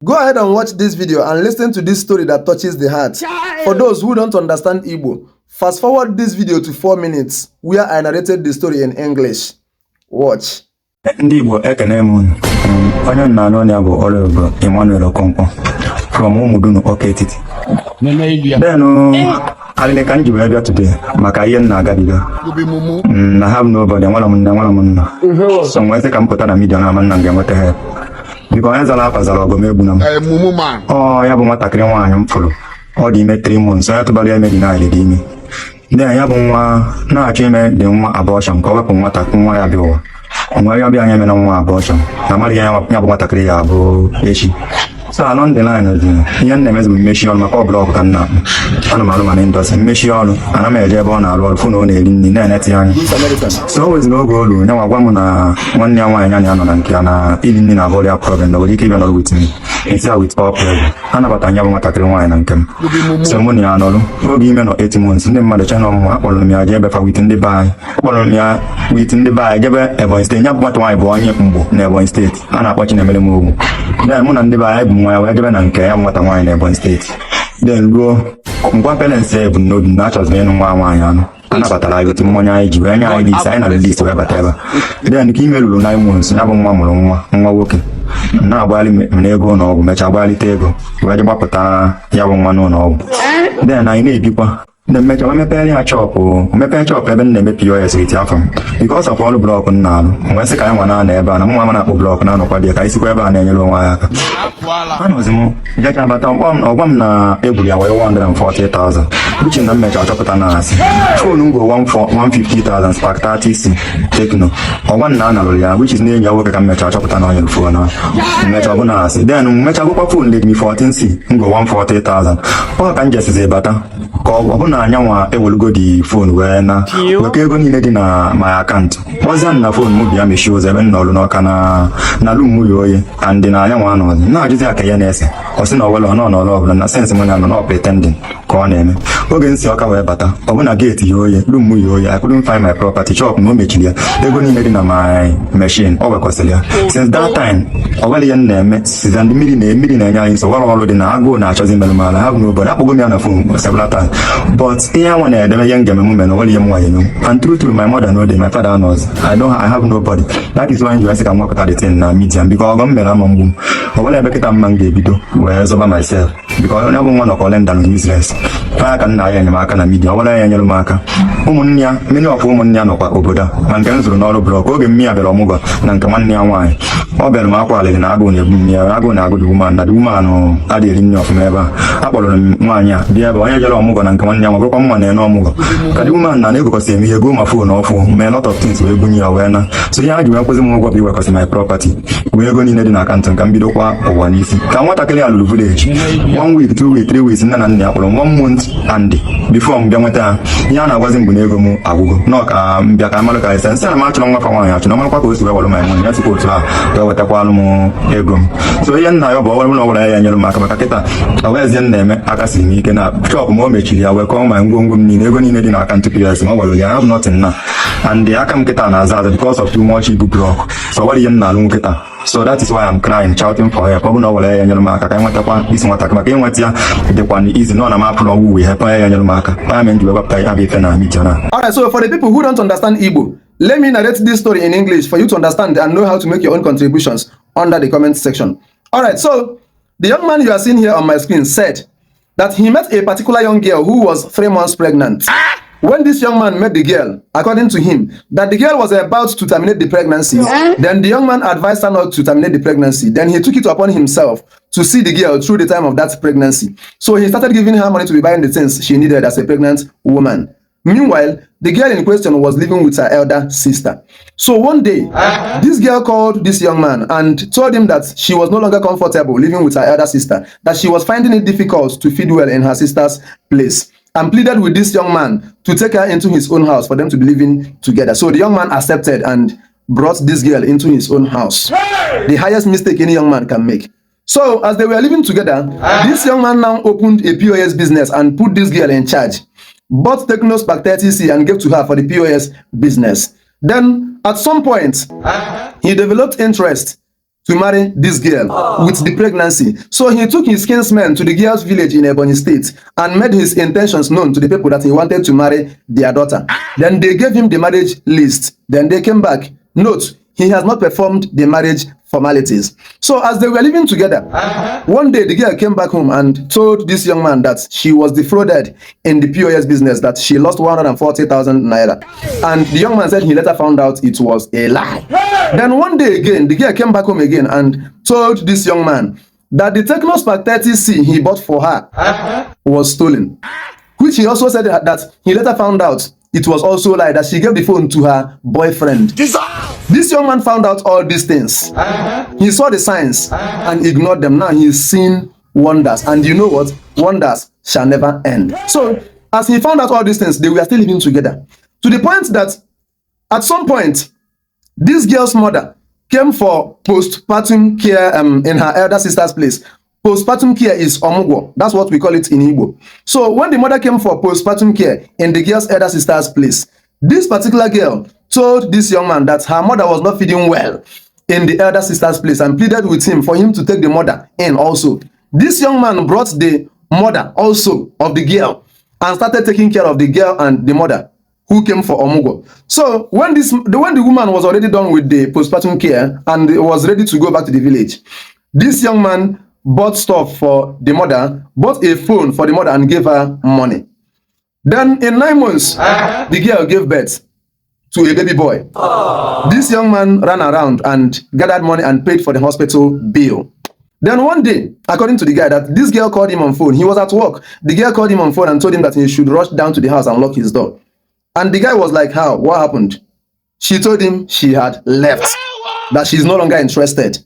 Go ahead and watch this video and listen to this story that touches the heart. For those who don't understand Igbo, fast forward this video to 4 minutes where I narrated the story in English. Watch. Ndị Igbo ekene m unu. Onye na-anọ ya bụ Oliver Emmanuel Okonkwo from Umudunu Ọka Etiti. Then alile ka nji wee bịa today maka ihe nna agabiga. Na have nobody nwala m nna. So nwee sị ka m pụta na media na ama nna ga-enweta help. Biko onye zara afa zara ọgọ m egbu na m. Ya bụ nwatakịrị nwaanyị m fụrụ. Ọ dị ime 3 months. Onye tụbara ya ime dị na dị ime. Then ya bụ nwa na-achọ ime dị nwa abortion ka ọ wepụ nwa ya bịa ụwa. Onwe ya bịa anya mena nwa abortion na mmadụ ya bụ nwatakịrị ya bụ echi. So along the line ihe nna emezu mmechi ọrụ maka ọbụla ka nna ana m alụ ma na ndọsị mmechi ọrụ ana m eje ebe ọ na-alụ ọrụ fụ na ọ na-eri nri na-eneti anya. So o weziri oge olu nye gwa m na nwanne ya nwaanyị anya nọ na nke ya na iri nri na abụọ ya problem na nwere ike ịbịa nọrụ with me esi with all pleasure. Anabata nya bụ nwatakịrị nwaanyị na nke m. So mụ na ya nọrụ oge ime nọ 8 months ndị mmadụ chena ọmụmụ akpọrọ m ya jee befa with ndị be anyị. Akpọrọ m ya with ndị be anyị jebe Ebonyi steeti. Ya bụ nwata nwaanyị bụ onye Mgbo na Ebonyi steeti a na-akpọ Chinemere m ogwu. Then mụ na ndị be anyị bụ nwa ya wee jebe na nke ya nwata nwaanyị na Ebonyi steeti. Then ruo ngwa parents ya bụ n'obi na achọziri ịnụ nwa nwaanyị anụ. Anabatara anyị otu mmanya anyị ji wee nye anyị list anyị na list wee bata ebe. Then ka ime ruru 9 months ya bụ nwa mụrụ nwa nwoke na-agbalị m n'ego ụlọ ọgwụ mechaa gbalite ego wee je gbapụta ya bụ nwa n'ụlọ ọgwụ. Then anyị na-ebikwa ndị mmecha mepere ya chọpụ ebe m na-eme POS iti afọ m because of ọrụ blọkụ m na-alụ nwee sị ka anyị nwa na ebe a na nwa m na-akpụ blọkụ na-anọkwa dị ka anyị sikwa ebe a na-enyere onwe anyị aka. Anọzi m jecha bata ọgwa m na egburu ya wee 140,000 uche na mmecha chọpụta na asị fonu m bụ 150,000 spark 30C Tecno. Ọgwa m na analụrụ ya which is na-enyi ya nwoke ka mmecha chọpụta na onye fon ahụ mmecha ọbụla asị. Then mmecha gụkwa fon Redmi 14C m bụ 140,000 ọ ka m jesizi bata ka ọ bụ na anyanwa ewelugo dị fon wee na weka ego niile dị na my akaụntụ ọzịa na fon m bịa mechie ụzọ ebe m nọrụ n'ọka na rum nwunye oyi ka ndị na anyanwa anọzi na-ajụzi aka ya na-ese ọ sị na ọwele ọ nọrọ ọbụla na sensị m ya nọ na pretending ka ọ na-eme. Oge nsị ọka wee bata ọ bụ na geeti ya oye rum nwunye oyi I couldn't find my property shop na o mechiri ya ego niile dị na my machine ọ wekwasịrị ya. Since that time ọwele ya na-eme siza ndị mmiri na-enye anyị nsọ wara ọrụ dị na agụụ na-achọzi mmerụ m ala ha bụ n'obodo akpọgo m ya na fon several times but ihe nwa na-edeme ihe ngeme m mere onwere ihe m nwaanyị enyo and true my mother no dey my father knows I have nobody. That is why you say ka m nwepụta the thing na media because ọgọ m mere ama mgbu m ọbụla ebe kịta mma m ga-ebido wee zọba myself because onye bụ nwa nọ Kolenda na useless faya ka nna ya enyemaka na media ọbụla ya enyere m aka. Ụmụnne ya many of ụmụnne ya nọkwa obodo ma nke m zụrụ n'ọrụ blọk oge mmiri ya bịara ọmụgwọ na nke nwanne ya nwaanyị ọ bịara m akwa alịrị na agụụ na-ebu m ya agụụ na-agụ dị woman na dị woman adịghị eri nne ọfụma ebe a. Akpọrọ m nwaanyị a bịa ebe onye jere ọmụgwọ na nke nwanne ya nwa bụrụkwa mma na-ene ọmụgwọ ka dị woman na-egokọsị eme ihe goo ma fon ọfụ mee lot of things wee bunye ya wee na so ihe ha ji wee kwụzi m ụgwọ bụ iwekọsị my property wee ego niile dị na akaụntụ ka m bidokwa ụwa n'isi ka nwatakịrị a lụrụ village 1 week 2 week 3 weeks nne na nna ya kpọrọ 1 month and before m bịa nweta ha ihe a na-agwazi m bụ na ego m agwụgo nọ ka m bịa ka amalụ ka ese nsị na m achọrọ nwa fa nwaanyị achọrọ marakwa ka o si wee walụ ma nwe ya tupu otu a wee wetakwalụ m ego m. So ihe nna ya bụ ọwere ụlọ ọbụla ya nyere m aka maka kịta owezie nna eme aka siri m ike na shọpụ ma o mechiri ya wee kọọ ma ngwongwo m niile ego niile dị na akaụntụ POS ma ọ gwara ya have nothing na and aka m kịta na-aza aza because of too much ibu block so ọwere ihe m na-alụ nkịta. So that is why I'm crying shouting for help. Ọ bụ na ọ were ya nyere m aka ka enwetakwa isi nwatakịrị maka ịnweta ya dịkwa izi nọ na m apụrụ ọgwụ wee help ya nyere m aka ya mere njiwe wepụta ya bụ ife na media na. Alright, so for the people who don't understand Igbo, let me narrate this story in English for you to understand and know how to make your own contributions under the comment section. Alright, so the young man you are seeing here on my screen said that he met a particular young girl who was 3 months pregnant. When this young man met the girl, according to him, that the girl was about to terminate the pregnancy, then the young man advised her not to terminate the pregnancy. Then he took it upon himself to see the girl through the time of that pregnancy. So he started giving her money to be buying the things she needed as a pregnant woman. Meanwhile, the girl in question was living with her elder sister. So one day, this girl called this young man and told him that she was no longer comfortable living with her elder sister, that she was finding it difficult to feed well in her sister's place, and pleaded with this young man to take her into his own house for them to be living together. So the young man accepted and brought this girl into his own house. The highest mistake any young man can make. So as they were living together, this young man now opened a POS business and put this girl in charge. Bought Tecno Spark 30C and gave to her for the POS business. Then at some point, he developed interest to marry this girl with the pregnancy. So he took his kinsmen to the girl's village in Ebonyi State and made his intentions known to the people that he wanted to marry their daughter. Then they gave him the marriage list. Then they came back. Note, he has not performed the marriage formalities. So as they were living together, one day the girl came back home and told this young man that she was defrauded in the POS business, that she lost 140,000 naira. And the young man said he later found out it was a lie. Then one day again, the girl came back home again and told this young man that the Tecno Spark 30C he bought for her was stolen, which he also said that he later found out it was also a lie, that she gave the phone to her boyfriend. This young man found out all these things. He saw the signs and ignored them. Now he's seen wonders. And you know what? Wonders shall never end. So as he found out all these things, they were still living together. To the point that at some point, this girl's mother came for postpartum care in her elder sister's place. Postpartum care is omugwo. That's what we call it in Igbo. So when the mother came for postpartum care in the girl's elder sister's place, this particular girl told this young man that her mother was not feeding well in the elder sister's place and pleaded with him for him to take the mother in also. This young man brought the mother also of the girl and started taking care of the girl and the mother who came for omugwo. So when the woman was already done with the postpartum care and was ready to go back to the village, this young man bought stuff for the mother, bought a phone for the mother and gave her money. Then in 9 months, the girl gave birth to a baby boy. This young man ran around and gathered money and paid for the hospital bill. Then one day, according to the guy, that this girl called him on phone. He was at work. The girl called him on phone and told him that he should rush down to the house and lock his door. And the guy was like, how? What happened? She told him she had left, that she's no longer interested.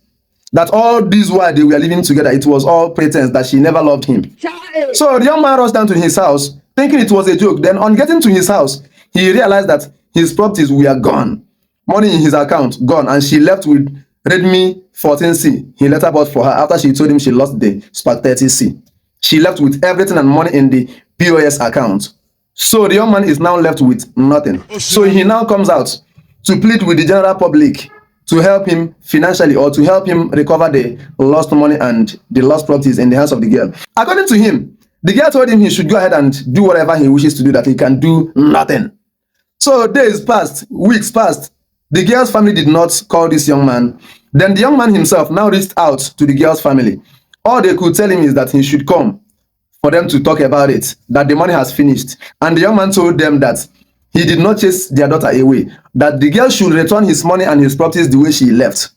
That all this while they were living together, it was all pretense, that she never loved him. So the young man rushed down to his house, thinking it was a joke. Then on getting to his house, he realized that his properties were gone. Money in his account, gone. And she left with Redmi 14C he later bought for her after she told him she lost the Spark 30C. She left with everything and money in the POS account. So the young man is now left with nothing. So he now comes out to plead with the general public to help him financially or to help him recover the lost money and the lost properties in the hands of the girl. According to him, the girl told him he should go ahead and do whatever he wishes to do, that he can do nothing. So days passed, weeks passed. The girl's family did not call this young man. Then the young man himself now reached out to the girl's family. All they could tell him is that he should come for them to talk about it, that the money has finished. And the young man told them that he did not chase their daughter away, that the girl should return his money and his properties the way she left.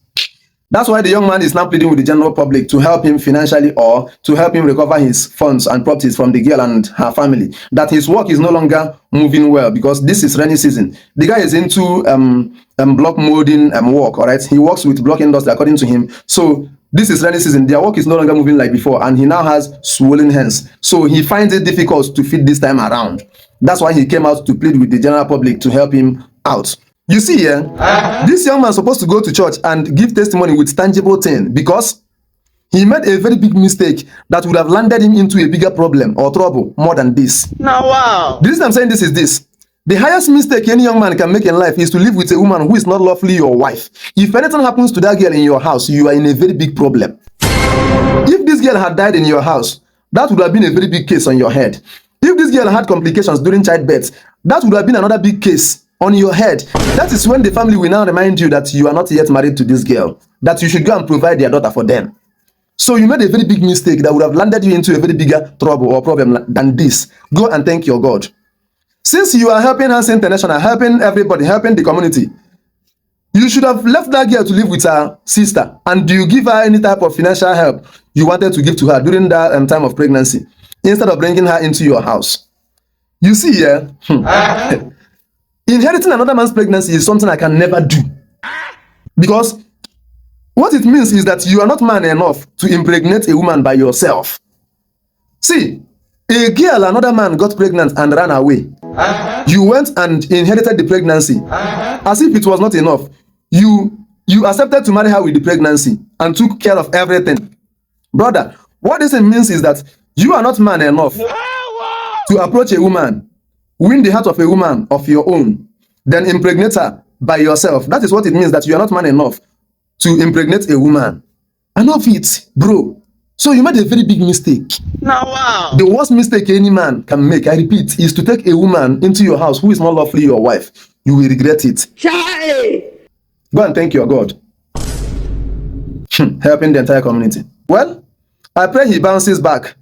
That's why the young man is now pleading with the general public to help him financially or to help him recover his funds and properties from the girl and her family. That his work is no longer moving well because this is rainy season. The guy is into block molding work, all right? He works with block industry according to him. So this is rainy season. Their work is no longer moving like before and he now has swollen hands. So he finds it difficult to feed this time around. That's why he came out to plead with the general public to help him out. You see here, this young man is supposed to go to church and give testimony with tangible thing because he made a very big mistake that would have landed him into a bigger problem or trouble more than this. Now, wow. The reason I'm saying this is this. The highest mistake any young man can make in life is to live with a woman who is not lawfully your wife. If anything happens to that girl in your house, you are in a very big problem. If this girl had died in your house, that would have been a very big case on your head. If this girl had complications during childbirth, that would have been another big case on your head. That is when the family will now remind you that you are not yet married to this girl, that you should go and provide their daughter for them. So you made a very big mistake that would have landed you into a very bigger trouble or problem than this. Go and thank your God. Since you are helping Hands International, helping everybody, helping the community, you should have left that girl to live with her sister and you give her any type of financial help you wanted to give to her during that time of pregnancy, instead of bringing her into your house. You see here, inheriting another man's pregnancy is something I can never do. Because what it means is that you are not man enough to impregnate a woman by yourself. See, a girl, another man got pregnant and ran away. You went and inherited the pregnancy. As if it was not enough. You accepted to marry her with the pregnancy and took care of everything. Brother, what this means is that you are not man enough to approach a woman, win the heart of a woman of your own, then impregnate her by yourself. That is what it means, that you are not man enough to impregnate a woman. I know it, bro. So you made a very big mistake. Now, wow. The worst mistake any man can make, I repeat, is to take a woman into your house who is not lawfully your wife. You will regret it. Go and thank your God. Helping the entire community. Well, I pray he bounces back